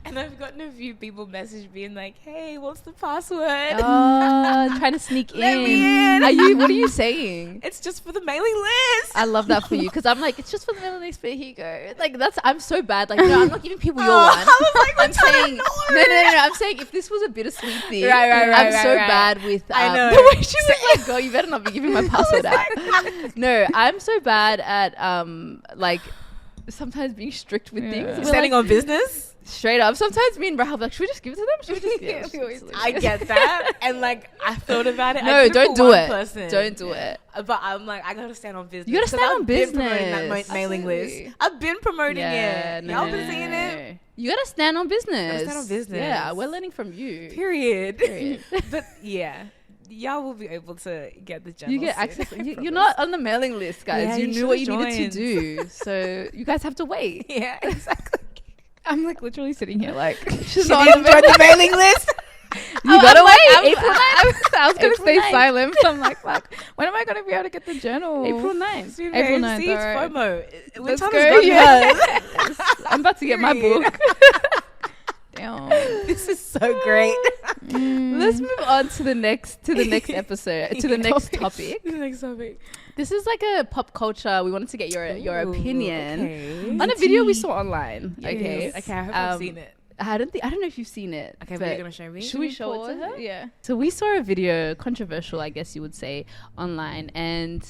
And I've gotten a few people message being like, "Hey, what's the password?" Oh, trying to sneak Let me in. What are you saying? It's just for the mailing list. I love that for you, because I'm like, it's just for the mailing list, but here you go. Like, I'm so bad. Like, no, I'm not giving people your one. I was like, I'm saying no. I'm saying, if this was a bittersweet thing, I'm so bad with. I know. The way she was like, "Girl, you better not be giving my password out." No, I'm so bad at like sometimes being strict with things. Standing on business. Straight up. Sometimes me and Rahul like, should we just give it to them? Should we just I get that. And like, I thought about it. No, don't do it. Don't do it. But I'm like, I gotta stand on business. You gotta stand on business. I've been promoting that mailing list. I've been promoting it. Y'all been seeing it? You gotta stand on business. Stand on business. Yeah, we're learning from you. Period. But yeah. Y'all will be able to get the journal. You get access. You're not on the mailing list, guys. Yeah, you knew what you needed to do. So you guys have to wait. Yeah, exactly. I'm like literally sitting here like, she's not on the mailing list. You gotta wait. April 9th. I was gonna stay silent. I'm like, fuck. When am I gonna be able to get the journal? April 9th. April 9th. See, it's right. FOMO. Let's go. Yes. I'm about to get my book. Damn. This is so great. Let's move on to the next episode. To the next topic. The next topic. This is like a pop culture. We wanted to get your opinion on a video we saw online. Yes. Okay, I hope I've seen it. I don't know if you've seen it. Okay, but you're gonna show me. Should we show it to her? Yeah. So we saw a video, controversial, I guess you would say, online, and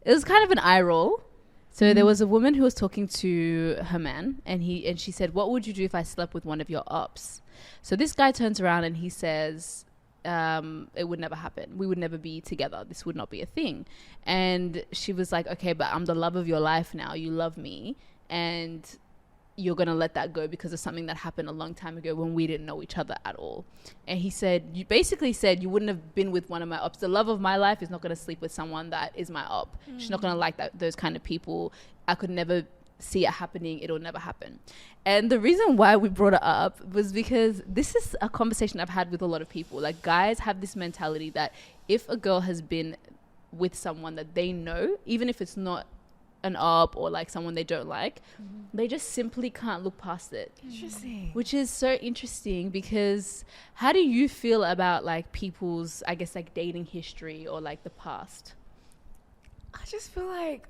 it was kind of an eye roll. So there was a woman who was talking to her man, and she said, "What would you do if I slept with one of your ops?" So this guy turns around and he says, "It would never happen. We would never be together. This would not be a thing." And she was like, "Okay, but I'm the love of your life now. You love me, and you're going to let that go because of something that happened a long time ago when we didn't know each other at all. And he said, you basically said you wouldn't have been with one of my ops. The love of my life is not going to sleep with someone that is my op. She's not going to like those kind of people. I could never see it happening. It'll never happen. And the reason why we brought it up was because this is a conversation I've had with a lot of people. Like, guys have this mentality that if a girl has been with someone that they know, even if it's not an op or like someone they don't like, they just simply can't look past it. Interesting. Which is so interesting, because how do you feel about like people's, I guess, like dating history or like the past? I just feel like,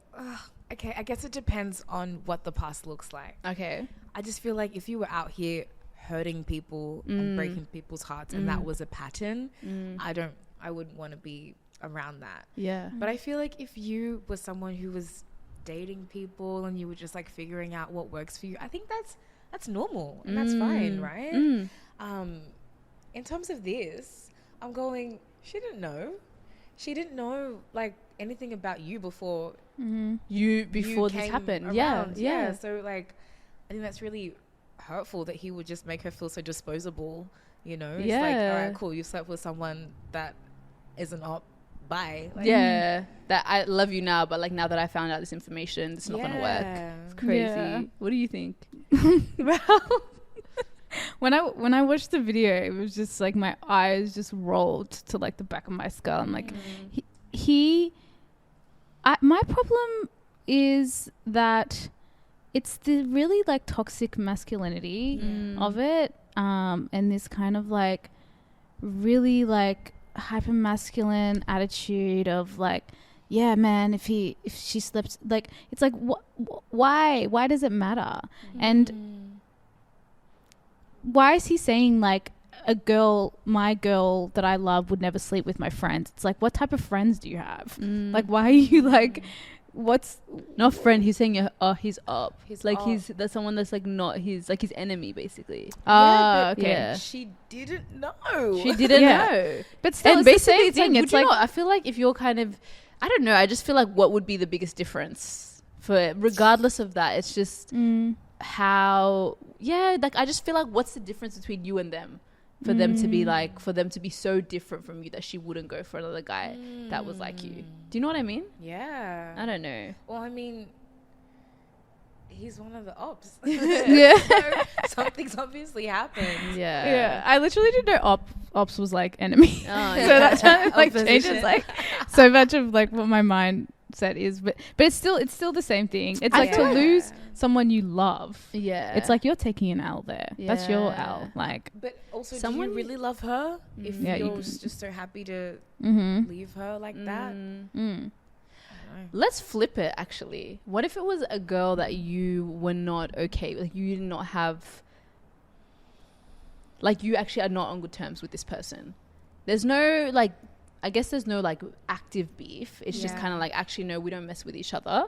okay, I guess it depends on what the past looks like. Okay. I just feel like if you were out here hurting people and breaking people's hearts and that was a pattern, I wouldn't want to be around that. Yeah. But I feel like if you were someone who was dating people and you were just like figuring out what works for you, I think that's normal and that's fine, right? In terms of this, I'm going, she didn't know like anything about you before before this happened. Around. Yeah. So like, I think that's really hurtful that he would just make her feel so disposable, you know? It's like, all right, cool, you slept with someone that isn't up. Bye. Like, that I love you now, but like now that I found out this information, it's not gonna work. It's crazy. What do you think? Well, when I watched the video, it was just like my eyes just rolled to like the back of my skull. I'm like, my problem is that it's the really like toxic masculinity of it, and this kind of like really like hyper masculine attitude of like, yeah man, if she slept, like it's like why does it matter? And why is he saying like my girl that I love would never sleep with my friends? It's like, what type of friends do you have? Like, why are you like, what's not friend? He's saying he's up. He's like up. that's someone that's like not his, like his enemy basically. Okay. She didn't know. She didn't know. But still, And it's basically, the same thing. It's like, I feel like if you're kind of, I don't know, I just feel like what would be the biggest difference for, regardless of that, it's just how, like I just feel like what's the difference between you and them for them to be like, for them to be so different from you that she wouldn't go for another guy that was like you. Do you know what I mean? Yeah. I don't know. Well, I mean, he's one of the ops. Yeah. So something's obviously happened. yeah, I literally didn't know ops was like enemy. Oh, So that's kind of like Opposition. changes like so much of like what my mindset is, but it's still the same thing. It's like to lose someone you love. Yeah. It's like you're taking an L there. That's your Yeah. L. Like, But also, Someone- do you really love her if Yeah, you you're can- just so happy to leave her like that? I don't know. Let's flip it, actually. What if it was a girl that you were not okay with? Like, you did not have... Like, you actually are not on good terms with this person. There's no, like... I guess there's no, like, active beef. It's just kind of like, actually, no, we don't mess with each other.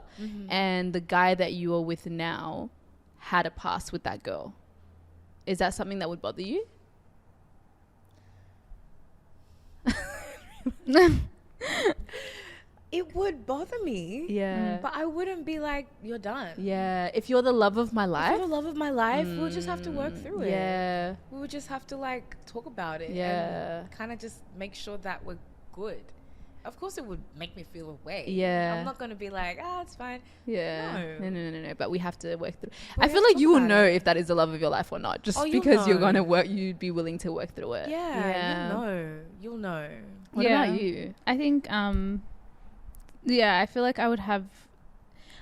And the guy that you are with now had a past with that girl. Is that something that would bother you? It would bother me. Yeah. But I wouldn't be like, you're done. Yeah. If you're the love of my If life... you're the love of my life, we'll just have to work through it. Yeah. We would just have to like talk about it. Yeah. And kind of just make sure that we're good. Of course it would make me feel away. Yeah. I'm not going to be like, it's fine. Yeah. No. No. But we have to work through. But I we feel have to like you talk will about know it. if that is the love of your you're not. Just you'll because you're know. going to work, you'd be willing to work through it. Yeah. You'll know. What about you? I think, I feel like I would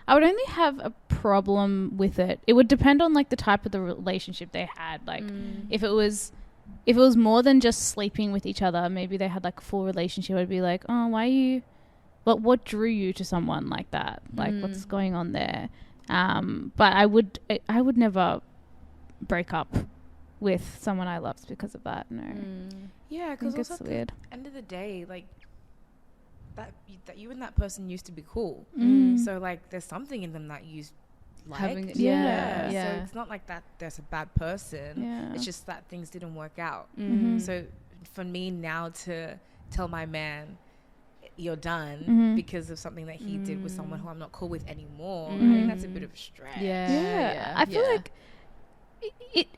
only have a problem with it. It would depend on like the type of the relationship they had. Like if it was more than just sleeping with each other, maybe they had like a full relationship, I'd be like, oh, why are you, what drew you to someone like that? Like what's going on there? But I would never break up with someone I loved because of that. No. Yeah, I because think also it's at weird. the end of the day, like that you and that person used to be cool. So like there's something in them that you liked. Yeah. So it's not like that there's a bad person. Yeah. It's just that things didn't work out. So for me now to tell my man you're done because of something that he did with someone who I'm not cool with anymore, I think that's a bit of a stretch. I feel like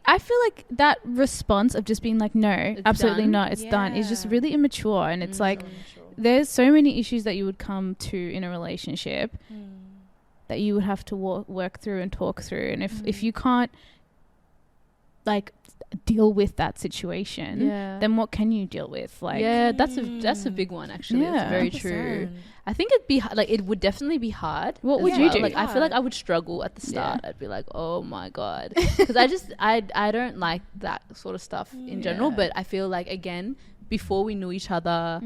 I feel like that response of just being like, no, It's absolutely done. not, it's done, is just Yeah. really immature. And it's like, there's so many issues that you would come to in a relationship that you would have to work through and talk through. And if you can't like deal with that situation, then what can you deal with? Like, yeah, that's a big one actually. Yeah. That's very true. I think it would definitely be hard. What as would you well. do? Like, I feel like I would struggle at the start. Yeah. I'd be like, oh my God, because I don't like that sort of stuff in general. Yeah. But I feel like, again, before we knew each other,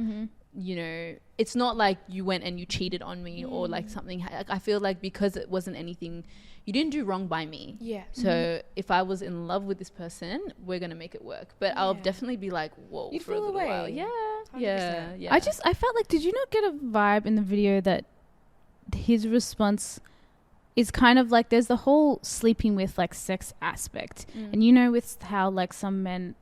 you know, it's not like you went and you cheated on me or like something. Like, I feel like because it wasn't anything, you didn't do wrong by me. Yeah. So if I was in love with this person, we're gonna make it work. But I'll definitely be like, whoa, You'd for a feel little away. while. Yeah, 100%. yeah. I felt like, did you not get a vibe in the video that his response is kind of like, there's the whole sleeping with like sex aspect, and you know, with how like some men,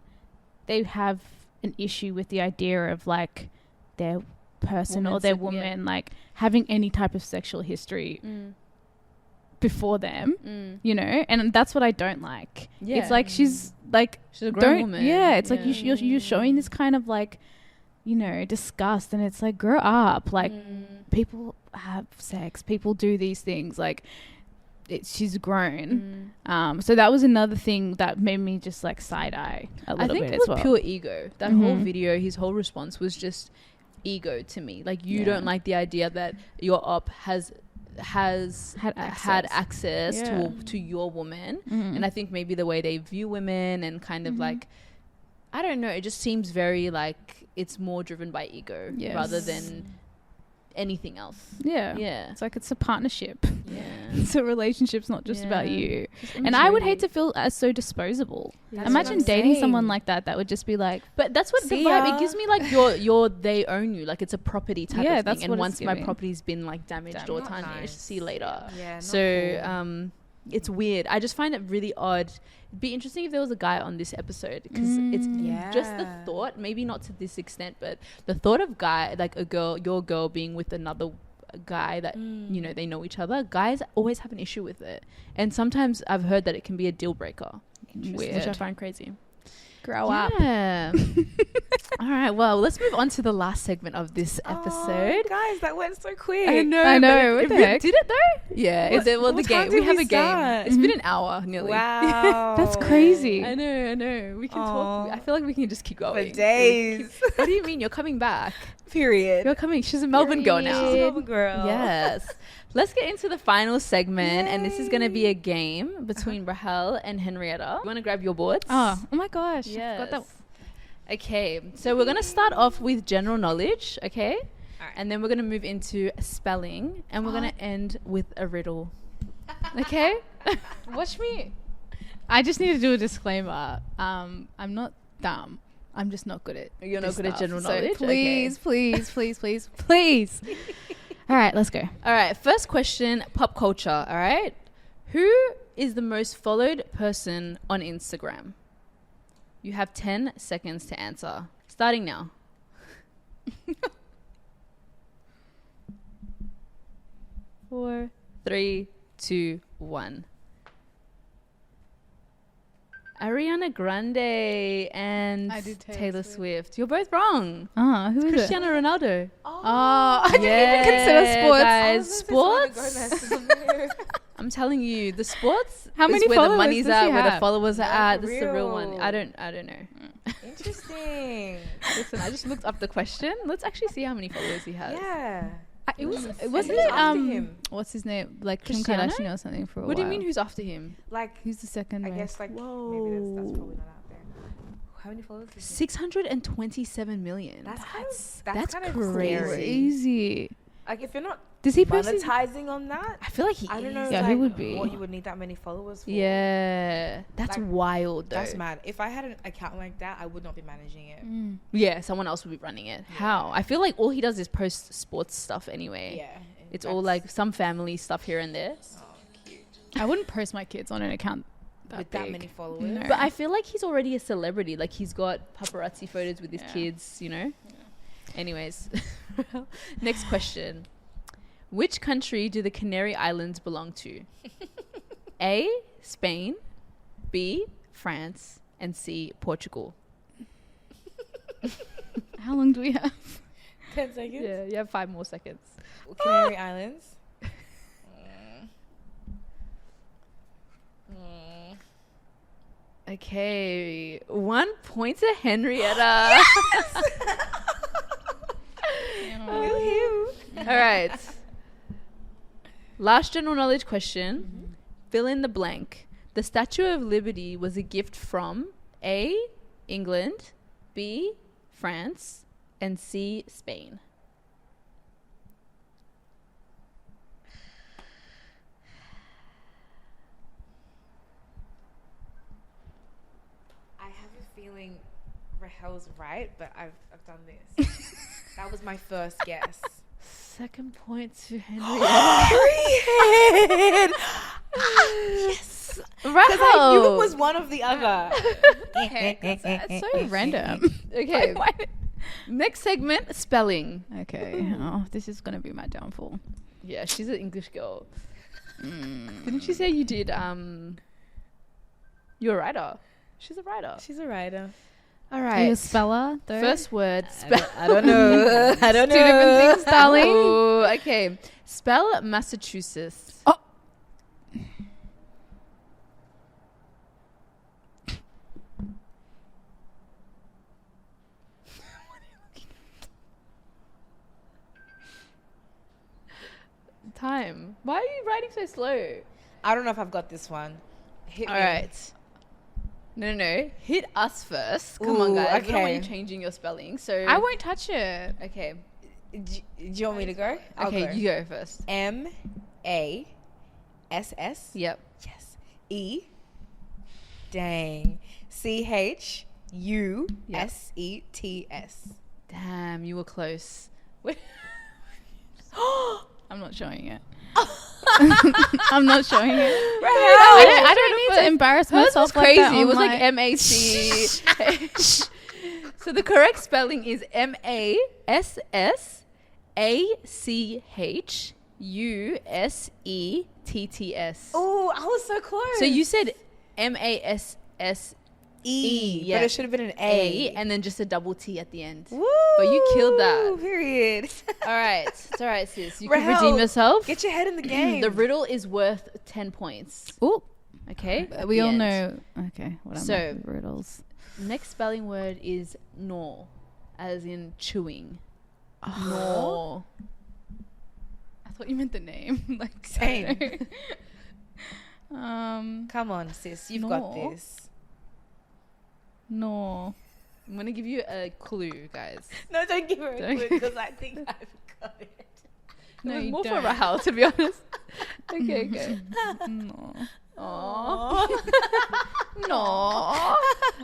they have an issue with the idea of like their person or their woman like having any type of sexual history before them, you know, and that's what I don't like. It's like she's a grown woman. Yeah, it's like you're showing this kind of like, you know, disgust, and it's like, grow up. Like, people have sex, people do these things. Like, she's grown. So that was another thing that made me just like side eye a little bit it as was well. pure ego. That whole video, his whole response was just ego to me. Like, you don't like the idea that your op has had access to your woman, and I think maybe the way they view women and kind of like, I don't know, it just seems very like it's more driven by ego rather than anything else. Yeah. It's like, it's a partnership. Yeah. It's a relationship. It's not just about you. And I would hate to feel so disposable. That's Imagine what I'm dating saying. someone like that would just be like, But that's what the See vibe, ya. it gives me like they own you, like it's a property type of that's thing, what and it's once my giving. property's been like damaged or Not tarnished, nice. see you later. Yeah. Not So cool. it's weird. I just find it really odd. It'd be interesting if there was a guy on this episode, because it's just the thought, maybe not to this extent, but the thought of your girl being with another guy that you know, they know each other. Guys always have an issue with it, and sometimes I've heard that it can be a deal breaker, which I find crazy. grow up. All right, well, let's move on to the last segment of this episode. Oh, guys, that went so quick. I know. but What the heck? Did it though? Yeah. What The time game. We did have we a game. start? It's been an hour nearly. Wow. That's crazy. I know. We can talk. I feel like we can just keep going. For days. What do you mean? You're coming back? Period. You're coming. She's a Melbourne girl now. She's a Melbourne girl. Yes. Let's get into the final segment, and this is going to be a game between Rahel and Henrietta. You want to grab your boards? Oh my gosh. Yes. I forgot Okay, so we're going to start off with general knowledge, okay? Alright. And then we're going to move into spelling, and we're going to end with a riddle. Okay? Watch me. I just need to do a disclaimer. I'm not dumb. I'm just not good at. You're not this good at stuff. general So knowledge? please, please. All right, let's go. All right, first question, pop culture, all right? Who is the most followed person on Instagram? You have 10 seconds to answer. Starting now. 4, 3, 2, 1. Ariana Grande and I did Taylor Swift. You're both wrong. Who is it? Cristiano Ronaldo. Oh, I didn't even consider sports. Guys, sports. I'm telling you, the sports. How many is where the followers money's does at, he where the have? followers are No, at. for This is the real one. real. I don't know. Interesting. Listen, I just looked up the question. Let's actually see how many followers he has. Yeah. It was. And Wasn't who's it? after him? What's his name? Like Kim Cristiano? Kardashian or something for a What do you while. mean? Who's after him? Like, Who's the second? I most? guess, like, maybe that's probably not out there. How many followers? Is he? 627 million. That's that's kind of crazy. Crazy. Like, if you're not Does he post? monetizing on that, I feel like he I don't know. is. Yeah, like, he would be. What you would need that many followers for? Yeah, that's Like, wild though. That's mad. If I had an account like that, I would not be managing it. Yeah, someone else would be running it. How? I feel like all he does is post sports stuff anyway. Yeah. It's all like some family stuff here and there. Oh, cute. I wouldn't post my kids on an account With that many followers. No. But I feel like he's already a celebrity. Like he's got paparazzi photos with his Yeah. kids, you know? Anyways, next question. Which country do the Canary Islands belong to? A, Spain, B, France, and C, Portugal. How long do we have? 10 seconds. Yeah, you have 5 more seconds. Canary Islands. Okay, 1 point to Henrietta. All right. Last general knowledge question. Fill in the blank. The Statue of Liberty was a gift from A, England, B, France, and C, Spain. I have a feeling Rahel's right, but I've done this. That was my first guess. Second point to Henrietta. Yes. Right. Because I knew it was one of the other. Okay, it's so random. Okay. Next segment, spelling. Okay. Oh, this is gonna be my downfall. Yeah, she's an English girl. Didn't you say you did? You're a writer. She's a writer. She's a writer. All Are you right. a speller, though? First word. I don't know. I don't know. Two different things, darling. Oh, okay. Spell Massachusetts. Oh. Time. Why are you writing so slow? I don't know if I've got this one. Hit All me. right. No. Hit us first. Come on, Ooh, guys. I don't want okay. you changing your spelling. So I won't touch it. Okay. Do you want me to go? I'll Okay, go. you go first. M-A-S-S. Yep. Yes. E. Dang. C-H-U-S-E-T-S. Damn, you were close. I'm not showing it. I'm not showing it. I I don't need to embarrass Hers myself. was crazy. Like that It was on like my- M-A-C-H. So the correct spelling is M-A-S-S-A-C-H-U-S-E-T-T-S. Oh, I was so close. So you said M-A-S-S-E, yeah, but it should have been an A, A. and then just a double T at the end. Woo! But you killed that. Period. All right. It's all right, sis. You can Rahel, redeem yourself. Get your head in the game. The riddle is worth 10 points. Ooh, Okay? At we the all end. know. Okay, what I'm So- like with riddles. Next spelling word is gnaw, as in chewing. Gnaw. I thought you meant the name. Like Same. I don't know. Come on, sis. You've No. got this. No. I'm going to give you a clue, guys. No, don't give her a Don't- clue because I think I've got it. No, it was you more don't. for Rahel, to be honest. Okay. No. Aww. No. All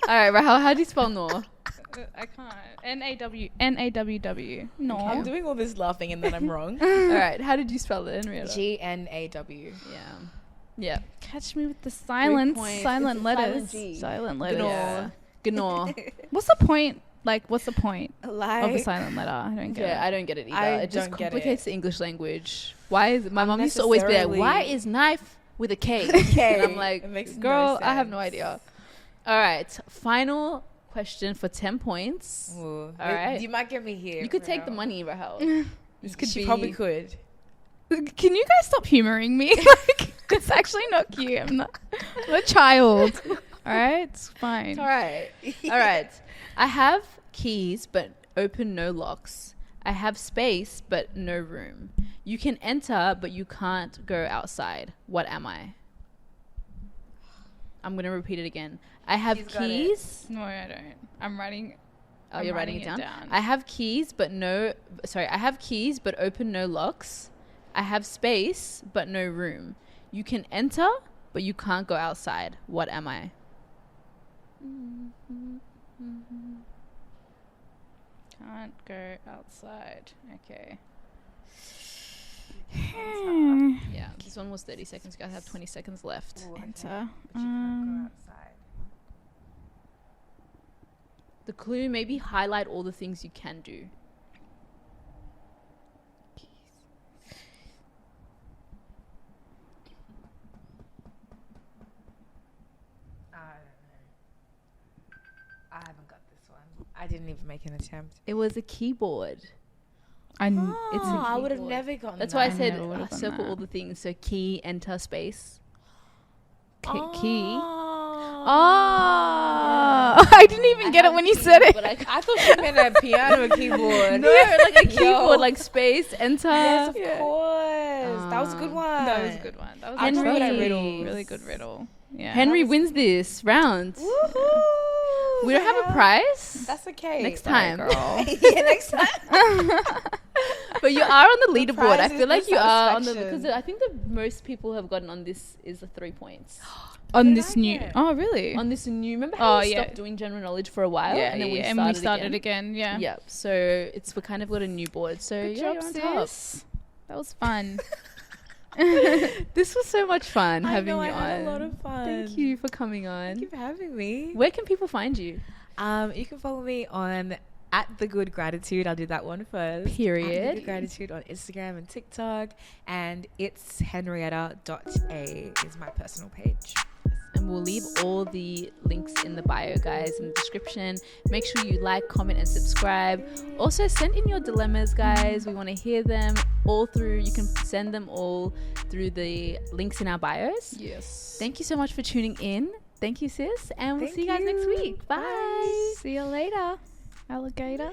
right, Rahel, how do you spell gnaw? I can't. N-A-W-W. No. I'm doing all this laughing and then I'm wrong. All right, how did you spell it, Henrietta? G-N-A-W. Yeah. Yeah. Catch me with the silent, points. silent It's a letters. silent G. Silent letters. Gnaw. Gnaw. What's the point? Like, what's the point Like, of a silent letter? I don't get Yeah, it. I don't get it either. I It just don't get complicates the English language. Why is my mom used to always be like, Unnecessarily. why is knife with a K? K. And I'm like, It makes no girl, I have no sense. idea. All right, final question for 10 points. Ooh, All right. You might get me here. You could take the Rahel. money, Rahel. This could She be probably could. Can you guys stop humoring me? Like, it's actually not cute. I'm a child. All right, it's fine. It's all right. All right. I have keys, but open no locks. I have space, but no room. You can enter, but you can't go outside. What am I? I'm going to repeat it again. I have She's got it. keys. No, I don't. I'm writing. Oh, I'm you're writing writing it it down? down. I have keys, but I have keys, but open no locks. I have space, but no room. You can enter, but you can't go outside. What am I? Can't go outside. Okay. Yeah, this one was 30 seconds. You guys have 20 seconds left. Enter. The clue, maybe highlight all the things you can do. I didn't even make an attempt. It was a keyboard. I would have never gotten That's that. why I said never would have done circle that. all the things. So key, enter, space. Key. Oh. I didn't even get it when you said it. But I I thought she meant a piano keyboard. no, like a keyboard, like space, enter. Yes, of Yeah. course. That was a good one. That was a good one. That was I'm actually good at a riddles. really good riddle. Yeah. Henry wins this round. Woohoo! We don't have a prize. That's okay. Next Sorry, time. girl. Yeah, next time. But you are on the leaderboard. I prize feel is like the you are on the, satisfaction. because I think the most people have gotten on this is the 3 points. On Did this I new. get? Oh, really? On this new, remember how Oh, we yeah. stopped doing general knowledge for a while? yeah, and then we and started, we started again. Yeah. Yep. So we kind of got a new board. So Good yeah, job, you're on top. sis. That was fun. This was so much fun I having know, you I on. had a lot of fun. Thank you for coming on. Thank you for having me. Where can people find you? You can follow me on @TheGoodGratitude. I'll do that one first. Period. @TheGoodGratitude on Instagram and TikTok, and it's Henrietta.a is my personal page. And we'll leave all the links in the bio, guys, in the description. Make sure you like, comment, and subscribe. Also, send in your dilemmas, guys. We want to hear them all through. You can send them all through the links in our bios. Yes. Thank you so much for tuning in. Thank you, sis. And we'll Thank see you guys next you. week. Bye. See you later, alligator.